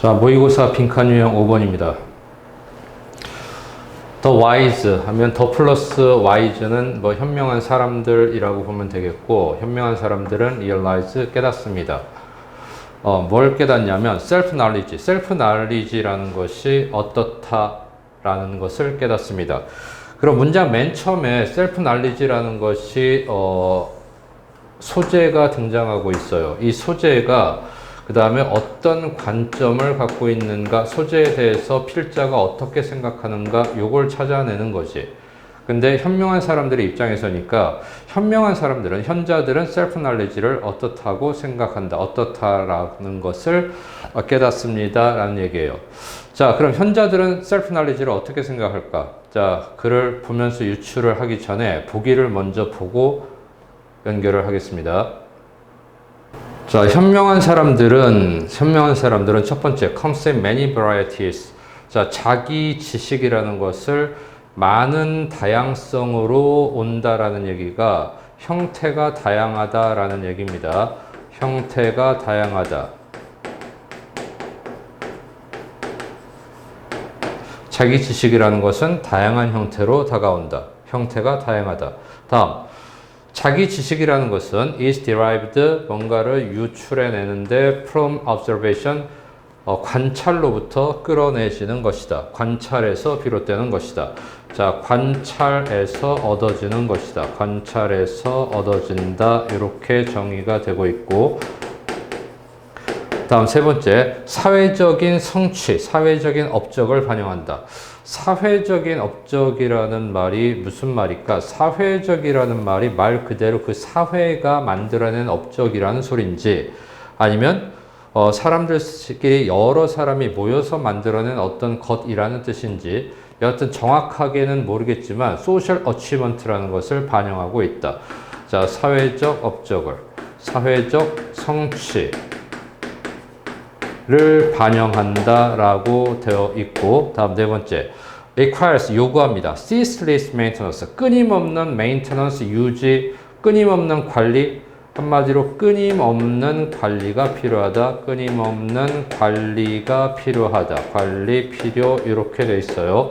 자, 모의고사 빈칸 유형 5번입니다. The wise 하면 더 플러스 wise는 뭐 현명한 사람들이라고 보면 되겠고, 현명한 사람들은 realize 깨닫습니다. 뭘 깨닫냐면 self knowledge라는 것이 어떻다라는 것을 깨닫습니다. 그럼 문장 맨 처음에 self knowledge라는 것이 소재가 등장하고 있어요. 이 소재가 그 다음에 어떤 관점을 갖고 있는가, 소재에 대해서 필자가 어떻게 생각하는가, 요걸 찾아내는 거지. 근데 현명한 사람들의 입장에서니까 현명한 사람들은, 현자들은 셀프 날리지를 어떻다고 생각한다, 어떻다라는 것을 깨닫습니다 라는 얘기예요. 자, 그럼 현자들은 셀프 날리지를 어떻게 생각할까? 자, 글을 보면서 유추를 하기 전에 보기를 먼저 보고 연결을 하겠습니다. 자, 현명한 사람들은 첫 번째, comes in many varieties. 자, 자기 지식이라는 것을 많은 다양성으로 온다라는 얘기가 형태가 다양하다라는 얘기입니다. 형태가 다양하다. 자기 지식이라는 것은 다양한 형태로 다가온다. 형태가 다양하다. 다음. 자기 지식이라는 것은 is derived, 뭔가를 유출해내는데 from observation, 관찰로부터 끌어내지는 것이다. 관찰에서 비롯되는 것이다. 자, 관찰에서 얻어지는 것이다. 관찰에서 얻어진다. 이렇게 정의가 되고 있고, 다음 세 번째, 사회적인 성취, 사회적인 업적을 반영한다. 사회적인 업적이라는 말이 무슨 말일까? 사회적이라는 말이 말 그대로 그 사회가 만들어낸 업적이라는 소린지, 아니면 사람들끼리 여러 사람이 모여서 만들어낸 어떤 것이라는 뜻인지, 여하튼 정확하게는 모르겠지만 소셜 어치먼트라는 것을 반영하고 있다. 자, 사회적 업적을, 사회적 성취 를 반영한다라고 되어 있고, 다음 네 번째, requires 요구합니다. ceaseless maintenance, 끊임없는 maintenance, 유지, 끊임없는 관리, 한마디로 끊임없는 관리가 필요하다. 끊임없는 관리가 필요하다. 관리 필요, 이렇게 되어 있어요.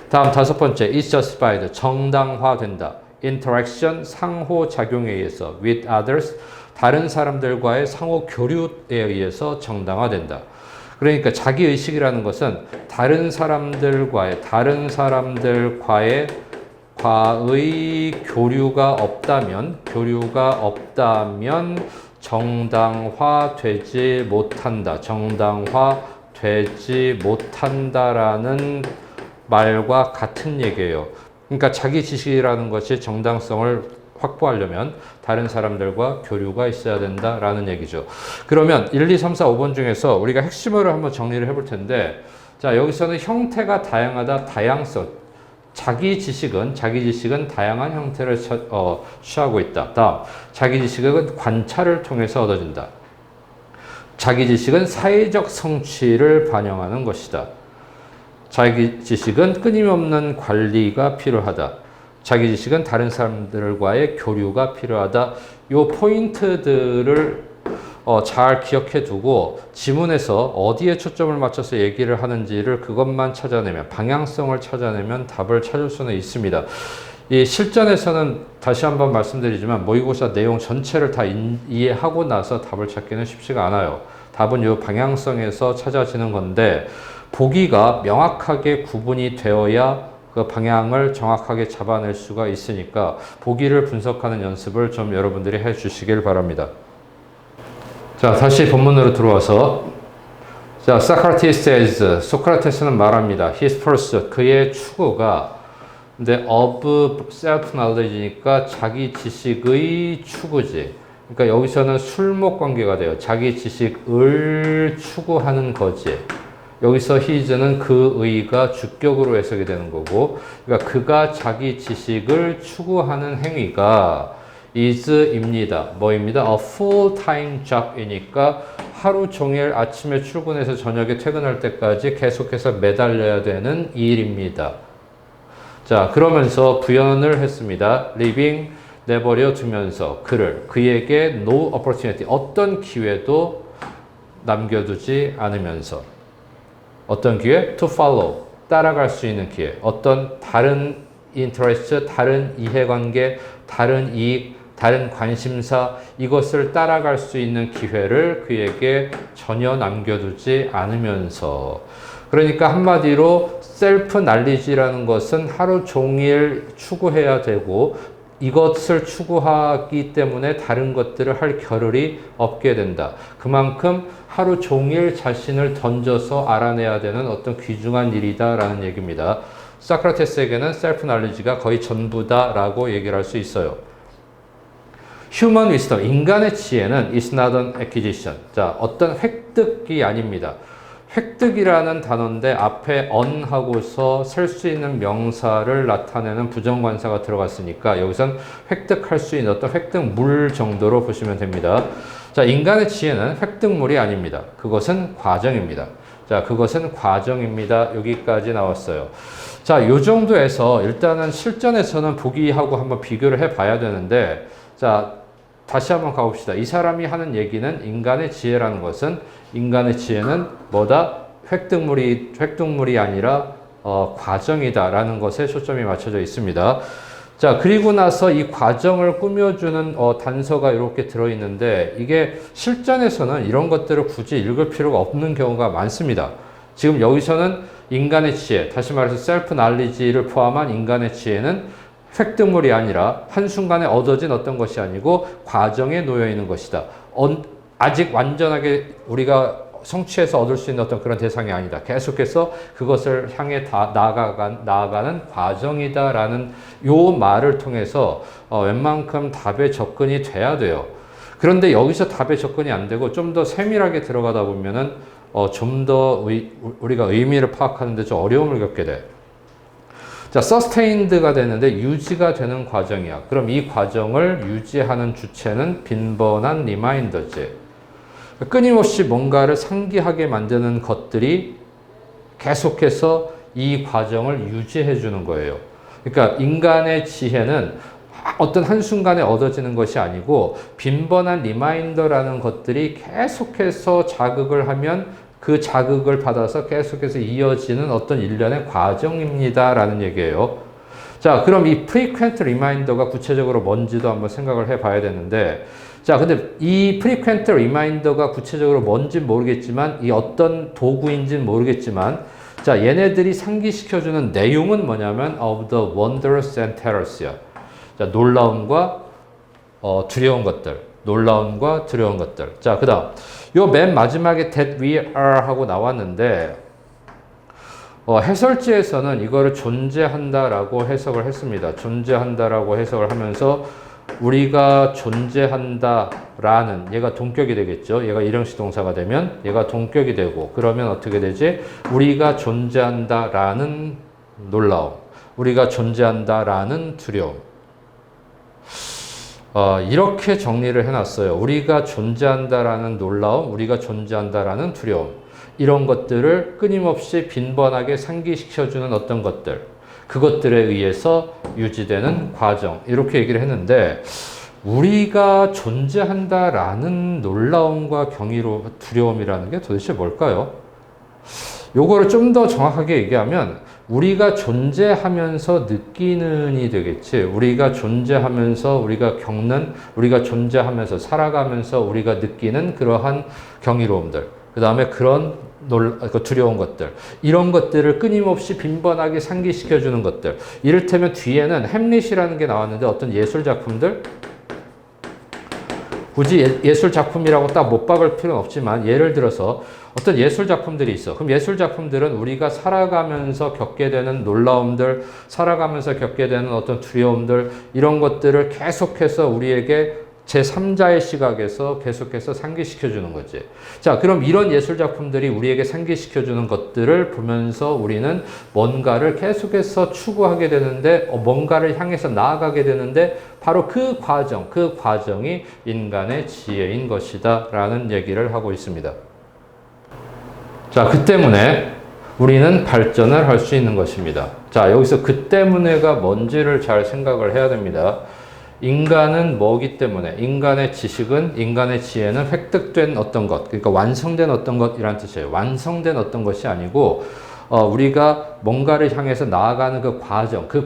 다음 다섯 번째, is justified, 정당화된다. interaction, 상호작용에 의해서 with others, 다른 사람들과의 상호 교류에 의해서 정당화된다. 그러니까 자기의식이라는 것은 다른 사람들과의 교류가 없다면 정당화되지 못한다라는 말과 같은 얘기예요. 그러니까 자기 지식이라는 것이 정당성을 확보하려면 다른 사람들과 교류가 있어야 된다라는 얘기죠. 그러면 1, 2, 3, 4, 5번 중에서 우리가 핵심어를 한번 정리를 해볼 텐데, 자, 여기서는 형태가 다양하다, 다양성. 자기 지식은 다양한 형태를 취하고 있다. 다음, 자기 지식은 관찰을 통해서 얻어진다. 자기 지식은 사회적 성취를 반영하는 것이다. 자기 지식은 끊임없는 관리가 필요하다. 자기 지식은 다른 사람들과의 교류가 필요하다. 요 포인트들을 잘 기억해 두고 지문에서 어디에 초점을 맞춰서 얘기를 하는지를 그것만 찾아내면, 방향성을 찾아내면 답을 찾을 수는 있습니다. 이 실전에서는 다시 한번 말씀드리지만 모의고사 내용 전체를 다 이해하고 나서 답을 찾기는 쉽지가 않아요. 답은 요 방향성에서 찾아지는 건데, 보기가 명확하게 구분이 되어야 그 방향을 정확하게 잡아낼 수가 있으니까 보기를 분석하는 연습을 좀 여러분들이 해 주시길 바랍니다. 자, 다시 본문으로 들어와서, 자, Socrates says, 소크라테스는 말합니다. His pursuit, 그의 추구가, 근데 of self-knowledge니까 자기 지식의 추구지. 그러니까 여기서는 술목 관계가 돼요. 자기 지식을 추구하는 거지. 여기서 his는 그의가 주격으로 해석이 되는 거고, 그러니까 그가 자기 지식을 추구하는 행위가 is입니다. 뭐입니다? A full-time job이니까 하루 종일 아침에 출근해서 저녁에 퇴근할 때까지 계속해서 매달려야 되는 일입니다. 자, 그러면서 부연을 했습니다. living, 내버려 두면서 그에게 no opportunity, 어떤 기회도 남겨두지 않으면서. 어떤 기회? To follow. 따라갈 수 있는 기회. 어떤 다른 interest, 다른 이해관계, 다른 이익, 다른 관심사, 이것을 따라갈 수 있는 기회를 그에게 전혀 남겨두지 않으면서. 그러니까 한마디로 셀프 날리지라는 것은 하루 종일 추구해야 되고, 이것을 추구하기 때문에 다른 것들을 할 겨를이 없게 된다. 그만큼 하루 종일 자신을 던져서 알아내야 되는 어떤 귀중한 일이다라는 얘기입니다. 소크라테스에게는 셀프 날리지가 거의 전부다라고 얘기를 할 수 있어요. Human wisdom, 인간의 지혜는 is not an acquisition. 자, 어떤 획득이 아닙니다. 획득이라는 단어인데 앞에 on 하고서 셀 수 있는 명사를 나타내는 부정관사가 들어갔으니까 여기선 획득할 수 있는 어떤 획득물 정도로 보시면 됩니다. 자, 인간의 지혜는 획득물이 아닙니다. 그것은 과정입니다. 자, 그것은 과정입니다. 여기까지 나왔어요. 자, 요 정도에서 일단은 실전에서는 보기하고 한번 비교를 해 봐야 되는데, 자, 다시 한번 가봅시다. 이 사람이 하는 얘기는 인간의 지혜라는 것은, 인간의 지혜는 뭐다? 획득물이 아니라 과정이다라는 것에 초점이 맞춰져 있습니다. 자, 그리고 나서 이 과정을 꾸며주는 단서가 이렇게 들어있는데, 이게 실전에서는 이런 것들을 굳이 읽을 필요가 없는 경우가 많습니다. 지금 여기서는 인간의 지혜, 다시 말해서 셀프 날리지를 포함한 인간의 지혜는 획득물이 아니라 한순간에 얻어진 어떤 것이 아니고 과정에 놓여 있는 것이다. 아직 완전하게 우리가 성취해서 얻을 수 있는 어떤 그런 대상이 아니다. 계속해서 그것을 향해 나아가는 과정이다라는 요 말을 통해서 웬만큼 답에 접근이 돼야 돼요. 그런데 여기서 답에 접근이 안 되고 좀 더 세밀하게 들어가다 보면은 좀 더 우리가 의미를 파악하는데 좀 어려움을 겪게 돼. 자, sustained가 되는데 유지가 되는 과정이야. 그럼 이 과정을 유지하는 주체는 빈번한 리마인더지. 끊임없이 뭔가를 상기하게 만드는 것들이 계속해서 이 과정을 유지해 주는 거예요. 그러니까 인간의 지혜는 어떤 한순간에 얻어지는 것이 아니고 빈번한 리마인더라는 것들이 계속해서 자극을 하면 그 자극을 받아서 계속해서 이어지는 어떤 일련의 과정입니다라는 얘기예요. 자, 그럼 이 frequent reminder가 구체적으로 뭔지도 한번 생각을 해 봐야 되는데, 자, 근데 이 frequent reminder가 구체적으로 뭔지 모르겠지만, 이 어떤 도구인지는 모르겠지만, 자, 얘네들이 상기시켜주는 내용은 뭐냐면 of the wonders and terrors야. 자, 놀라움과 두려운 것들. 놀라움과 두려운 것들. 자, 그 다음. 요 맨 마지막에 that we are 하고 나왔는데, 해설지에서는 이거를 존재한다라고 해석을 했습니다. 존재한다라고 해석을 하면서 우리가 존재한다라는, 얘가 동격이 되겠죠. 얘가 일형식 동사가 되면 얘가 동격이 되고, 그러면 어떻게 되지? 우리가 존재한다라는 놀라움, 우리가 존재한다라는 두려움. 이렇게 정리를 해놨어요. 우리가 존재한다라는 놀라움, 우리가 존재한다라는 두려움. 이런 것들을 끊임없이 빈번하게 상기시켜주는 어떤 것들. 그것들에 의해서 유지되는 과정. 이렇게 얘기를 했는데, 우리가 존재한다라는 놀라움과 두려움이라는 게 도대체 뭘까요? 요거를 좀 더 정확하게 얘기하면, 우리가 존재하면서 느끼는이 되겠지. 우리가 존재하면서 우리가 겪는, 우리가 존재하면서 살아가면서 우리가 느끼는 그러한 경이로움들. 그 다음에 그런 두려운 것들. 이런 것들을 끊임없이 빈번하게 상기시켜주는 것들. 이를테면 뒤에는 햄릿이라는 게 나왔는데 어떤 예술 작품들, 굳이 예술 작품이라고 딱 못 박을 필요는 없지만 예를 들어서 어떤 예술 작품들이 있어. 그럼 예술 작품들은 우리가 살아가면서 겪게 되는 놀라움들, 살아가면서 겪게 되는 어떤 두려움들, 이런 것들을 계속해서 우리에게 제3자의 시각에서 계속해서 상기시켜주는 거지. 자, 그럼 이런 예술 작품들이 우리에게 상기시켜주는 것들을 보면서 우리는 뭔가를 계속해서 추구하게 되는데, 뭔가를 향해서 나아가게 되는데, 바로 그 과정이 인간의 지혜인 것이다 라는 얘기를 하고 있습니다. 자, 그 때문에 우리는 발전을 할 수 있는 것입니다. 자, 여기서 그 때문에가 뭔지를 잘 생각을 해야 됩니다. 인간은 뭐기 때문에 인간의 지식은 인간의 지혜는 획득된 어떤 것, 그러니까 완성된 어떤 것이란 뜻이에요. 완성된 어떤 것이 아니고 우리가 뭔가를 향해서 나아가는 그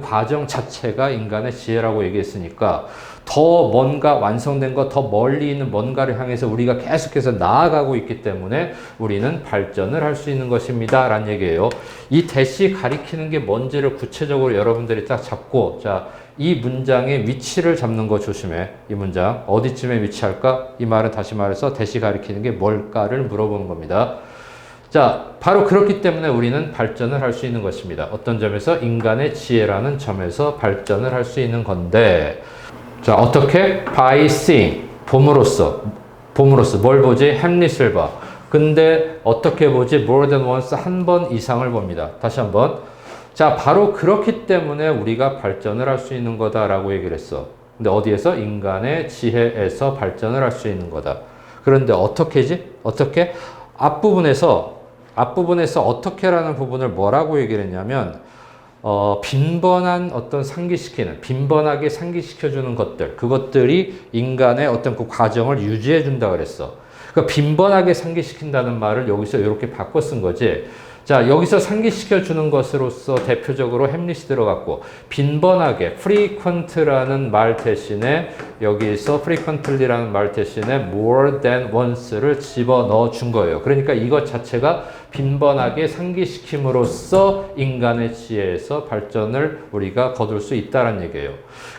과정 자체가 인간의 지혜라고 얘기했으니까 더 뭔가 완성된 것, 더 멀리 있는 뭔가를 향해서 우리가 계속해서 나아가고 있기 때문에 우리는 발전을 할 수 있는 것입니다. 라는 얘기예요. 이 대시 가리키는 게 뭔지를 구체적으로 여러분들이 딱 잡고, 자, 이 문장의 위치를 잡는 거 조심해. 이 문장. 어디쯤에 위치할까? 이 말은 다시 말해서 대시 가리키는 게 뭘까를 물어보는 겁니다. 자, 바로 그렇기 때문에 우리는 발전을 할 수 있는 것입니다. 어떤 점에서? 인간의 지혜라는 점에서 발전을 할 수 있는 건데, 자, 어떻게? By seeing. 봄으로써 뭘 보지? 햄릿을 봐. 근데 어떻게 보지? More than once. 한 번 이상을 봅니다. 다시 한번. 자, 바로 그렇기 때문에 우리가 발전을 할 수 있는 거다라고 얘기를 했어. 근데 어디에서? 인간의 지혜에서 발전을 할 수 있는 거다. 그런데 어떻게지? 어떻게? 앞부분에서 어떻게라는 부분을 뭐라고 얘기를 했냐면, 빈번한 어떤 빈번하게 상기시켜주는 것들, 그것들이 인간의 어떤 그 과정을 유지해준다 그랬어. 그러니까 빈번하게 상기시킨다는 말을 여기서 이렇게 바꿔 쓴 거지. 자, 여기서 상기시켜주는 것으로서 대표적으로 햄릿이 들어갔고, 빈번하게, frequent라는 말 대신에, 여기서 frequently라는 말 대신에 more than once를 집어넣어 준 거예요. 그러니까 이것 자체가 빈번하게 상기시킴으로써 인간의 지혜에서 발전을 우리가 거둘 수 있다는 얘기예요.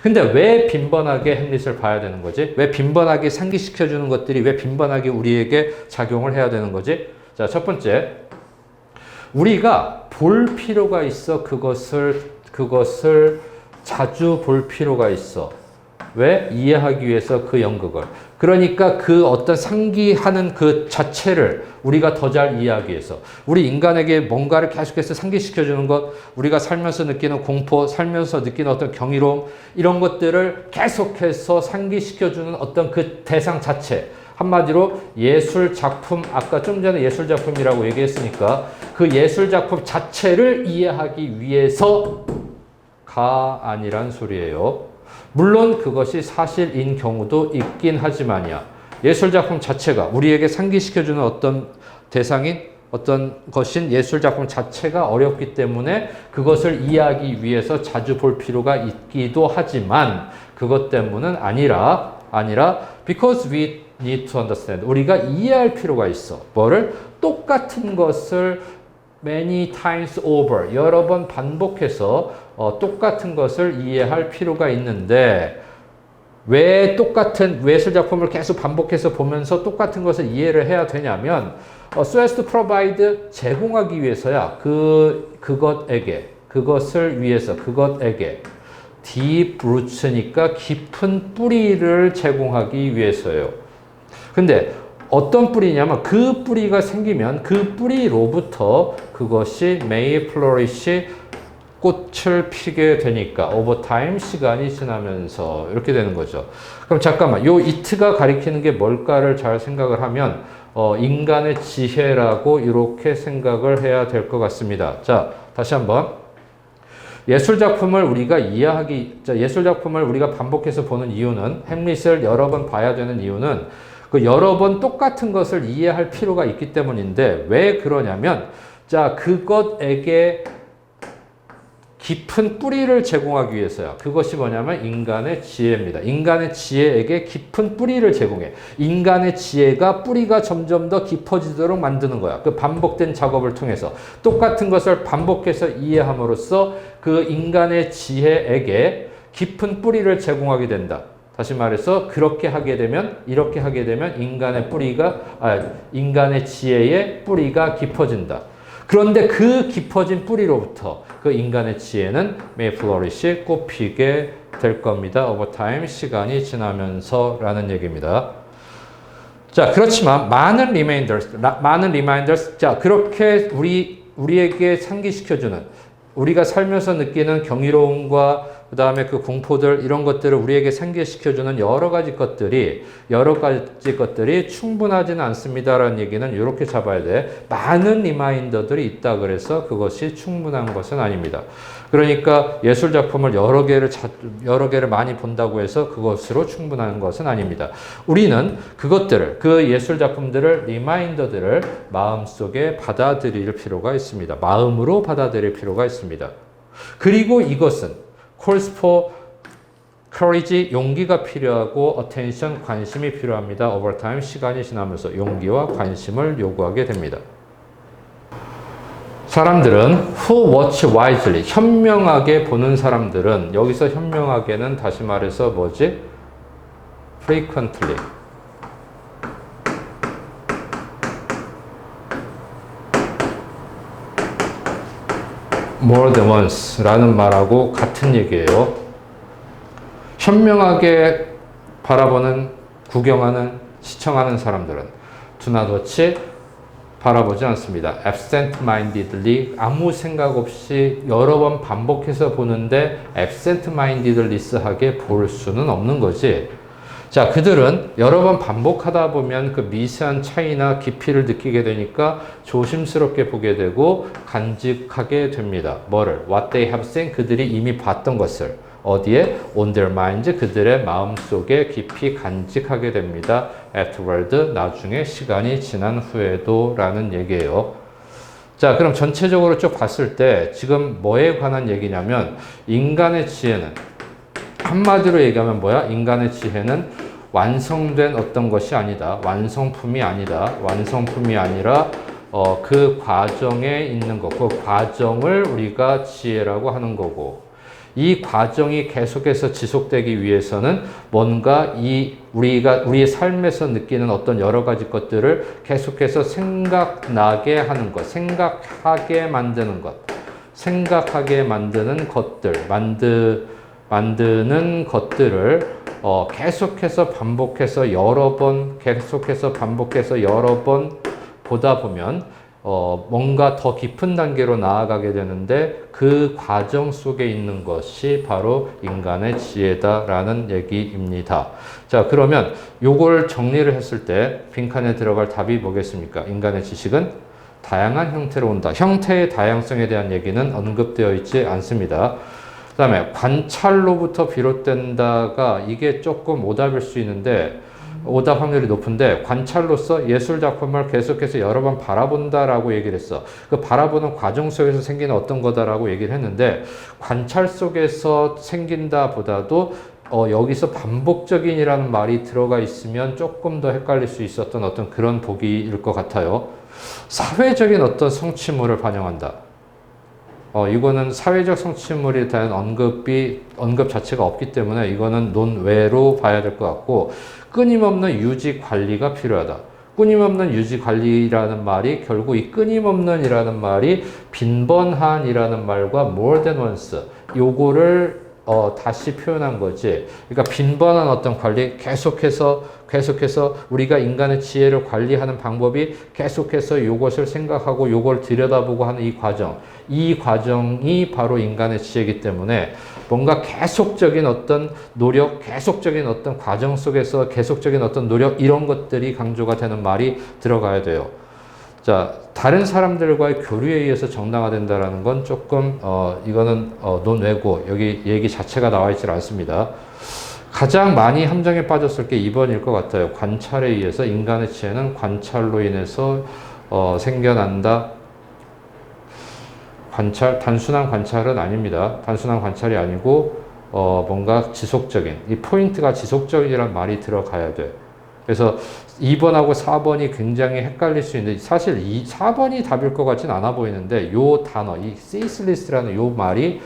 근데 왜 빈번하게 햄릿을 봐야 되는 거지? 왜 빈번하게 상기시켜주는 것들이 왜 빈번하게 우리에게 작용을 해야 되는 거지? 자, 첫 번째. 우리가 볼 필요가 있어. 그것을 자주 볼 필요가 있어. 왜? 이해하기 위해서 그 연극을. 그러니까 그 어떤 상기하는 그 자체를 우리가 더 잘 이해하기 위해서. 우리 인간에게 뭔가를 계속해서 상기시켜주는 것, 우리가 살면서 느끼는 공포, 살면서 느끼는 어떤 경이로움, 이런 것들을 계속해서 상기시켜주는 어떤 그 대상 자체. 한마디로 예술 작품, 아까 좀 전에 예술 작품이라고 얘기했으니까 그 예술 작품 자체를 이해하기 위해서가 아니란 소리예요. 물론 그것이 사실인 경우도 있긴 하지만요. 예술 작품 자체가 우리에게 상기시켜주는 어떤 대상인 어떤 것인 예술 작품 자체가 어렵기 때문에 그것을 이해하기 위해서 자주 볼 필요가 있기도 하지만 그것 때문은 아니라 because we need to understand. 우리가 이해할 필요가 있어. 뭐를? 똑같은 것을 many times over. 여러 번 반복해서 똑같은 것을 이해할 필요가 있는데 왜 똑같은 예술 작품을 계속 반복해서 보면서 똑같은 것을 이해를 해야 되냐면 so as to provide 제공하기 위해서야. 그것을 위해서 그것에게 deep roots니까 깊은 뿌리를 제공하기 위해서예요. 근데 어떤 뿌리냐면 그 뿌리가 생기면 그 뿌리로부터 그것이 may flourish 꽃을 피게 되니까 over time 시간이 지나면서 이렇게 되는 거죠. 그럼 잠깐만 요 it가 가리키는 게 뭘까를 잘 생각을 하면 인간의 지혜라고 이렇게 생각을 해야 될 것 같습니다. 자, 다시 한번 예술 작품을 우리가 반복해서 보는 이유는 햄릿을 여러 번 봐야 되는 이유는 그 여러 번 똑같은 것을 이해할 필요가 있기 때문인데 왜 그러냐면 자, 그것에게 깊은 뿌리를 제공하기 위해서야. 그것이 뭐냐면 인간의 지혜입니다. 인간의 지혜에게 깊은 뿌리를 제공해. 인간의 지혜가 뿌리가 점점 더 깊어지도록 만드는 거야. 그 반복된 작업을 통해서 똑같은 것을 반복해서 이해함으로써 그 인간의 지혜에게 깊은 뿌리를 제공하게 된다. 다시 말해서 이렇게 하게 되면 인간의 지혜의 뿌리가 깊어진다. 그런데 그 깊어진 뿌리로부터 그 인간의 지혜는 may flourish 꽃피게 될 겁니다. over time 시간이 지나면서 라는 얘기입니다. 자, 그렇지만 많은 reminders 자, 그렇게 우리에게 상기시켜주는 우리가 살면서 느끼는 경이로움과 그 다음에 그 공포들 이런 것들을 우리에게 상기시켜주는 여러 가지 것들이 충분하지는 않습니다라는 얘기는 이렇게 잡아야 돼. 많은 리마인더들이 있다 그래서 그것이 충분한 것은 아닙니다. 그러니까 예술 작품을 여러 개를 많이 본다고 해서 그것으로 충분한 것은 아닙니다. 우리는 그것들을, 그 예술 작품들을, 리마인더들을 마음속에 받아들일 필요가 있습니다. 마음으로 받아들일 필요가 있습니다. 그리고 이것은 calls for courage, 용기가 필요하고 attention, 관심이 필요합니다. over time, 시간이 지나면서 용기와 관심을 요구하게 됩니다. 사람들은 who watch wisely, 현명하게 보는 사람들은, 여기서 현명하게는 다시 말해서 뭐지? frequently, more than once 라는 말하고 같은 얘기예요. 현명하게 바라보는, 구경하는, 시청하는 사람들은 do not watch, 바라보지 않습니다. absent-mindedly, 아무 생각 없이 여러 번 반복해서 보는데 absent-mindedly하게 볼 수는 없는 거지. 자, 그들은 여러 번 반복하다 보면 그 미세한 차이나 깊이를 느끼게 되니까 조심스럽게 보게 되고 간직하게 됩니다. 뭐를? What they have seen, 그들이 이미 봤던 것을. 어디에? On their minds, 그들의 마음속에 깊이 간직하게 됩니다. Afterward, 나중에 시간이 지난 후에도 라는 얘기예요. 자, 그럼 전체적으로 쭉 봤을 때 지금 뭐에 관한 얘기냐면 인간의 지혜는, 한마디로 얘기하면 뭐야? 인간의 지혜는 완성된 어떤 것이 아니다. 완성품이 아니다. 완성품이 아니라 그 과정에 있는 것, 그 과정을 우리가 지혜라고 하는 거고, 이 과정이 계속해서 지속되기 위해서는 뭔가 우리의 삶에서 느끼는 어떤 여러 가지 것들을 계속해서 생각나게 하는 것, 생각하게 만드는 것, 생각하게 만드는 것들, 만드는 것들을 계속해서 반복해서 여러 번 보다 보면 뭔가 더 깊은 단계로 나아가게 되는데 그 과정 속에 있는 것이 바로 인간의 지혜다라는 얘기입니다. 자, 그러면 요걸 정리를 했을 때 빈칸에 들어갈 답이 뭐겠습니까? 인간의 지식은 다양한 형태로 온다. 형태의 다양성에 대한 얘기는 언급되어 있지 않습니다. 그 다음에 관찰로부터 비롯된다가 이게 조금 오답일 수 있는데 오답 확률이 높은데, 관찰로서 예술 작품을 계속해서 여러 번 바라본다라고 얘기를 했어. 그 바라보는 과정 속에서 생기는 어떤 거다라고 얘기를 했는데, 관찰 속에서 생긴다 보다도 여기서 반복적인이라는 말이 들어가 있으면 조금 더 헷갈릴 수 있었던 어떤 그런 보기일 것 같아요. 사회적인 어떤 성취물을 반영한다. 이거는 사회적 성취물에 대한 언급 자체가 없기 때문에 이거는 논외로 봐야 될 것 같고, 끊임없는 유지 관리가 필요하다. 끊임없는 유지 관리라는 말이 결국 이 끊임없는이라는 말이 빈번한이라는 말과 more than once 요거를 다시 표현한 거지. 그러니까 빈번한 어떤 관리, 계속해서 우리가 인간의 지혜를 관리하는 방법이 계속해서 이것을 생각하고 이걸 들여다보고 하는 이 과정이 바로 인간의 지혜이기 때문에 뭔가 계속적인 어떤 노력, 계속적인 어떤 과정 속에서 계속적인 어떤 노력, 이런 것들이 강조가 되는 말이 들어가야 돼요. 자, 다른 사람들과의 교류에 의해서 정당화된다라는 건 조금 이거는 논외고 여기 얘기 자체가 나와 있지 않습니다. 가장 많이 함정에 빠졌을 게 2번일 것 같아요. 관찰에 의해서, 인간의 지혜는 관찰로 인해서 생겨난다. 단순한 관찰은 아닙니다. 단순한 관찰이 아니고 뭔가 지속적인, 이 포인트가 지속적이라는 말이 들어가야 돼. 그래서 2번하고 4번이 굉장히 헷갈릴 수 있는데, 사실 4번이 답일 것 같진 않아 보이는데, 요 단어, 이 ceaseless라는 요 말이